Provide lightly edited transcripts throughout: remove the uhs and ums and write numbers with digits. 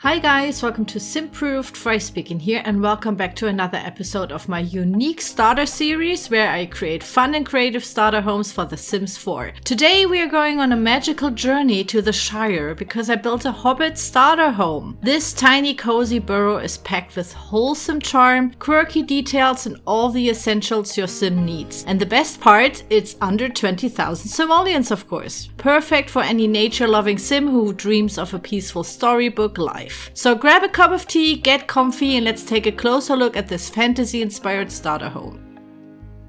Hi guys, welcome to Simproved, Fry speaking here, and welcome back to another episode of my Unique Starter Series where I create fun and creative starter homes for The Sims 4. Today we are going on a magical journey to the Shire because I built a Hobbit starter home. This tiny cozy burrow is packed with wholesome charm, quirky details and all the essentials your sim needs. And the best part, it's under 20,000 simoleons of course. Perfect for any nature-loving sim who dreams of a peaceful storybook life. So grab a cup of tea, get comfy, and let's take a closer look at this fantasy-inspired starter home.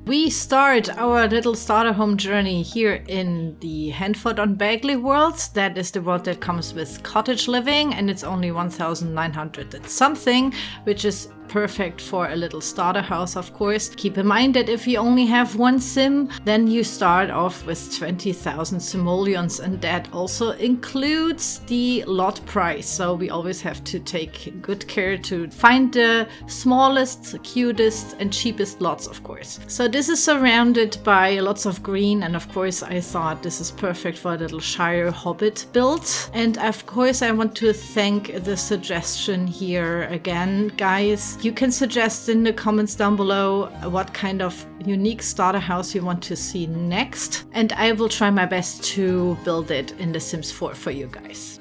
We start our little starter home journey here in the Handford-on-Bagley world. That is the world that comes with cottage living, and it's only 1,900 and something, which is perfect for a little starter house, of course. Keep in mind that if you only have one sim, then you start off with 20,000 simoleons, and that also includes the lot price. So we always have to take good care to find the smallest, cutest, and cheapest lots, of course. So this is surrounded by lots of green, and of course I thought this is perfect for a little Shire Hobbit build. And of course I want to thank the suggestion here again, guys. You can suggest in the comments down below what kind of unique starter house you want to see next, and I will try my best to build it in The Sims 4 for you guys.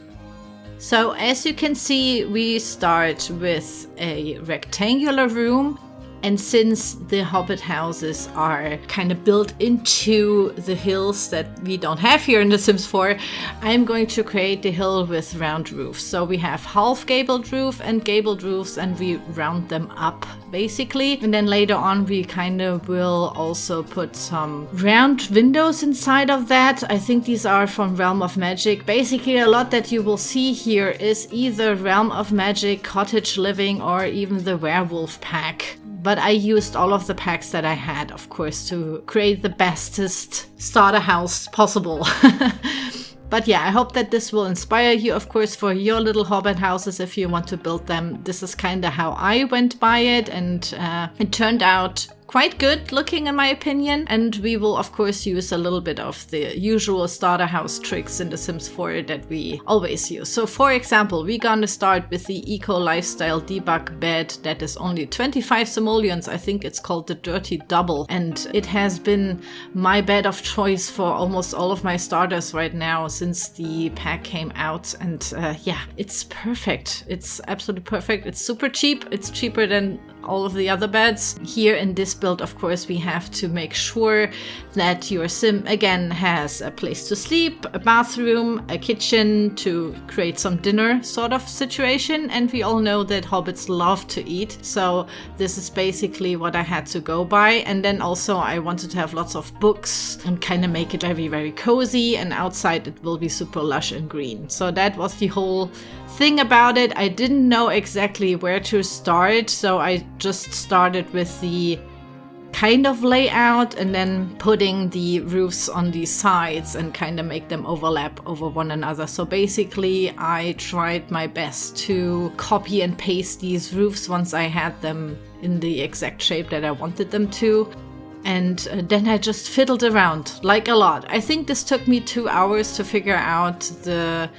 So as you can see, we start with a rectangular room. And since the Hobbit houses are kind of built into the hills that we don't have here in The Sims 4, I'm going to create the hill with round roofs. So we have half gabled roof and gabled roofs, and we round them up basically. And then later on we kind of will also put some round windows inside of that. I think these are from Realm of Magic. Basically a lot that you will see here is either Realm of Magic, Cottage Living, or even the Werewolf pack. But I used all of the packs that I had, of course, to create the bestest starter house possible. But yeah, I hope that this will inspire you, of course, for your little Hobbit houses if you want to build them. This is kind of how I went by it, and it turned out quite good looking in my opinion. And we will of course use a little bit of the usual starter house tricks in The Sims 4 that we always use. So for example, we're gonna start with the Eco Lifestyle Debug bed that is only 25 simoleons. I think it's called the Dirty Double, and it has been my bed of choice for almost all of my starters right now since the pack came out. And yeah, it's perfect. It's absolutely perfect. It's super cheap. It's cheaper than all of the other beds. Here in this build, of course, we have to make sure that your sim again has a place to sleep, a bathroom, a kitchen to create some dinner sort of situation. And we all know that hobbits love to eat, so this is basically what I had to go by. And then also I wanted to have lots of books and kind of make it very, very cozy, and outside it will be super lush and green. So that was the whole thing about it. I didn't know exactly where to start, so I just started with the kind of layout and then putting the roofs on the sides and kind of make them overlap over one another. So basically I tried my best to copy and paste these roofs once I had them in the exact shape that I wanted them to. And then I just fiddled around like a lot. I think this took me 2 hours to figure out the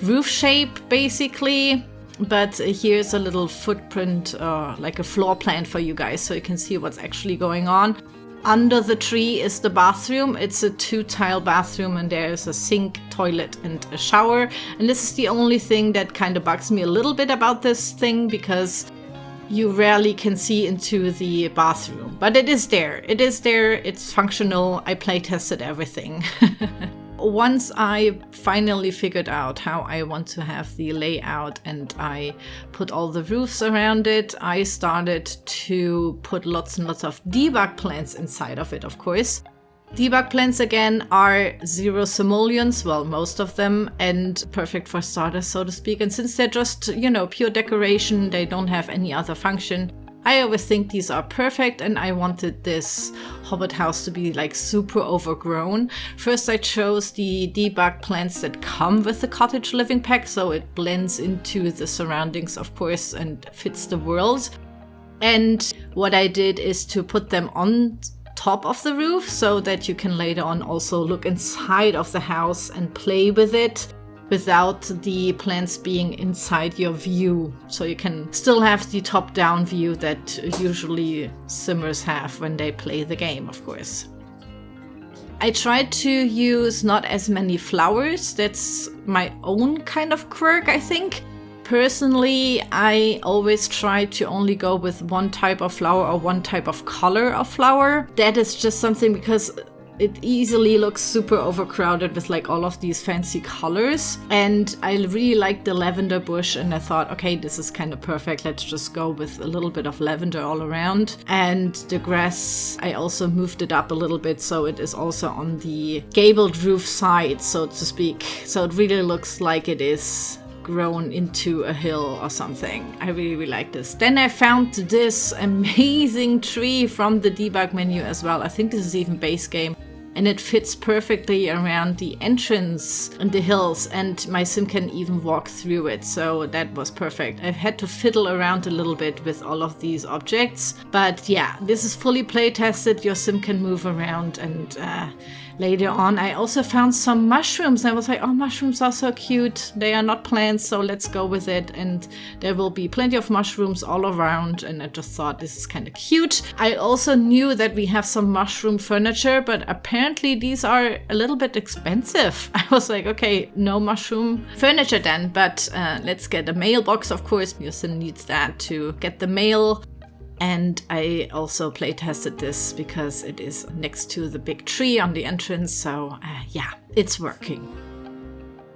roof shape basically. But here's a little footprint, like a floor plan for you guys, so you can see what's actually going on. Under the tree is the bathroom. It's a 2-tile bathroom, and there's a sink, toilet, and a shower. And this is the only thing that kind of bugs me a little bit about this thing, because you rarely can see into the bathroom. But it is there. It is there. It's functional. I play tested everything. Once I finally figured out how I want to have the layout and I put all the roofs around it, I started to put lots and lots of debug plants inside of it, of course. Debug plants again are 0 simoleons, well, most of them, and perfect for starters, so to speak. And since they're just, you know, pure decoration, they don't have any other function, I always think these are perfect, and I wanted this Hobbit house to be like super overgrown. First I chose the debug plants that come with the cottage living pack, so it blends into the surroundings, of course, and fits the world. And what I did is to put them on top of the roof so that you can later on also look inside of the house and play with it. without the plants being inside your view. So you can still have the top-down view that usually Simmers have when they play the game, of course. I tried to use not as many flowers. That's my own kind of quirk, I think. Personally, I always try to only go with one type of flower or one type of color of flower. That is just something because it easily looks super overcrowded with like all of these fancy colors. And I really like the lavender bush, and I thought, okay, this is kind of perfect. Let's just go with a little bit of lavender all around. And the grass, I also moved it up a little bit so it is also on the gabled roof side, so to speak. So it really looks like it is grown into a hill or something. I really like this. Then I found this amazing tree from the debug menu as well. I think this is even base game. And it fits perfectly around the entrance and the hills, and my sim can even walk through it, so that was perfect. I've had to fiddle around a little bit with all of these objects, but yeah, this is fully play tested. Your sim can move around, and later on I also found some mushrooms. I was like, oh, mushrooms are so cute. They are not plants, so let's go with it. And there will be plenty of mushrooms all around, and I just thought this is kind of cute. I also knew that we have some mushroom furniture, but apparently these are a little bit expensive. I was like, okay, no mushroom furniture then, but let's get a mailbox, of course. Your sim needs that to get the mail. And I also play tested this because it is next to the big tree on the entrance. So yeah, it's working.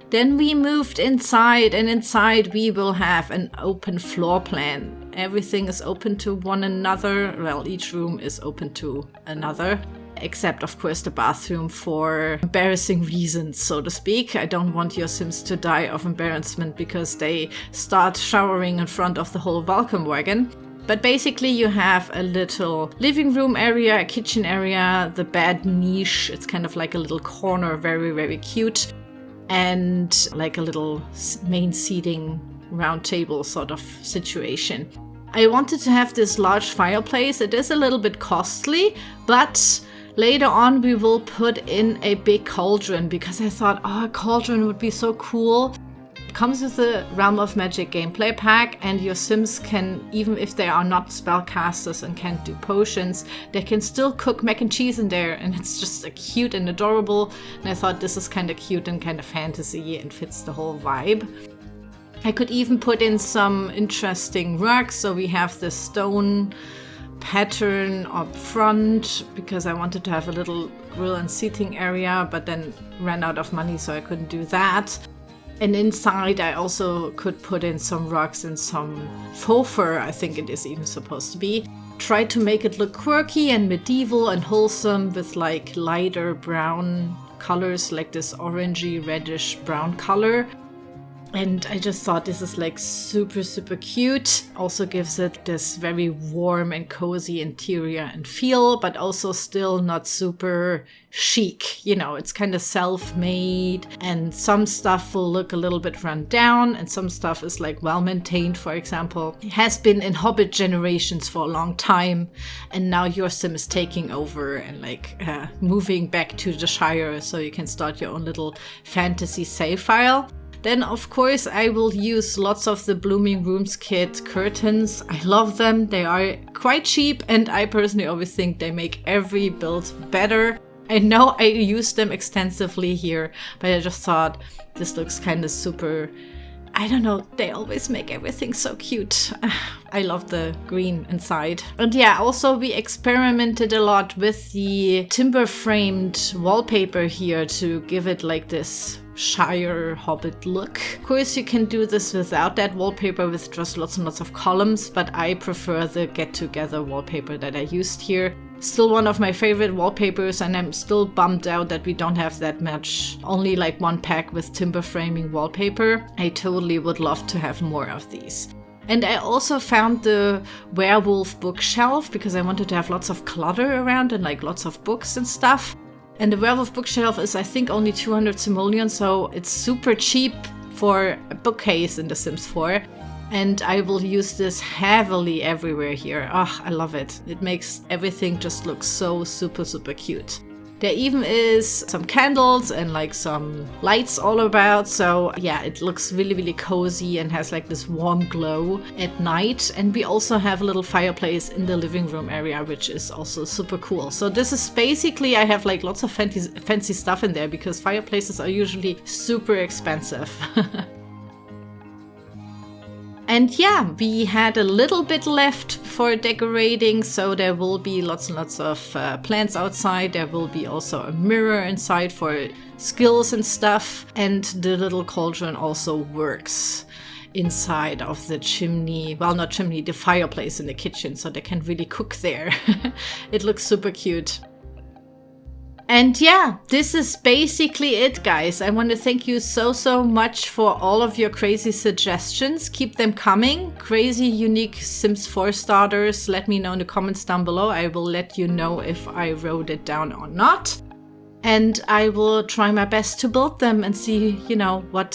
Then we moved inside, and inside we will have an open floor plan. Everything is open to one another. Well, each room is open to another, except of course the bathroom for embarrassing reasons, so to speak. I don't want your sims to die of embarrassment because they start showering in front of the whole welcome wagon. But basically you have a little living room area, a kitchen area, the bed niche. It's kind of like a little corner, very, very cute. And like a little main seating round table sort of situation. I wanted to have this large fireplace. It is a little bit costly, but later on we will put in a big cauldron because I thought, oh, a cauldron would be so cool. It comes with the Realm of Magic gameplay pack, and your sims can, even if they are not spellcasters and can't do potions, they can still cook mac and cheese in there, and it's just cute and adorable. And I thought this is kind of cute and kind of fantasy and fits the whole vibe. I could even put in some interesting rugs, so we have the stone pattern up front because I wanted to have a little grill and seating area, but then ran out of money, so I couldn't do that. And inside I also could put in some rugs and some faux fur, I think it is even supposed to be. Tried to make it look quirky and medieval and wholesome with like lighter brown colors, like this orangey reddish brown color. And I just thought this is like super, super cute. Also gives it this very warm and cozy interior and feel, but also still not super chic. You know, it's kind of self-made, and some stuff will look a little bit run down, and some stuff is like well-maintained. For example, it has been in Hobbit generations for a long time, and now your sim is taking over and like moving back to the Shire, so you can start your own little fantasy save file. Then, of course, I will use lots of the Blooming Rooms kit curtains. I love them. They are quite cheap, and I personally always think they make every build better. I know I used them extensively here, but I just thought this looks kind of super... I don't know, they always make everything so cute. I love the green inside. And yeah, also we experimented a lot with the timber framed wallpaper here to give it like this Shire Hobbit look. Of course, you can do this without that wallpaper with just lots and lots of columns, but I prefer the get-together wallpaper that I used here. Still one of my favorite wallpapers, and I'm still bummed out that we don't have that much. Only like one pack with timber framing wallpaper. I totally would love to have more of these. And I also found the werewolf bookshelf because I wanted to have lots of clutter around and like lots of books and stuff. And the werewolf bookshelf is, I think, only 200 simoleons, so it's super cheap for a bookcase in The Sims 4. And I will use this heavily everywhere here. Oh, I love it. It makes everything just look so super, super cute. There even is some candles and like some lights all about. So yeah, it looks really, really cozy and has like this warm glow at night. And we also have a little fireplace in the living room area, which is also super cool. So this is basically, I have like lots of fancy stuff in there because fireplaces are usually super expensive. And yeah, we had a little bit left for decorating, so there will be lots and lots of plants outside. There will be also a mirror inside for skills and stuff. And the little cauldron also works inside of the chimney. Well, not chimney, the fireplace in the kitchen, so they can really cook there. It looks super cute. And yeah, this is basically it, guys. I want to thank you so much for all of your crazy suggestions. Keep them coming. Crazy, unique Sims 4 starters. Let me know in the comments down below. I will let you know if I wrote it down or not. And I will try my best to build them and see, you know, what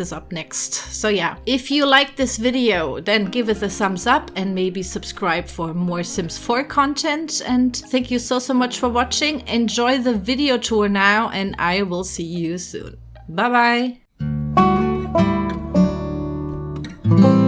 is up next. So yeah, if you like this video, then give it a thumbs up and maybe subscribe for more Sims 4 content. And thank you so much for watching. Enjoy the video tour now, and I will see you soon. Bye bye.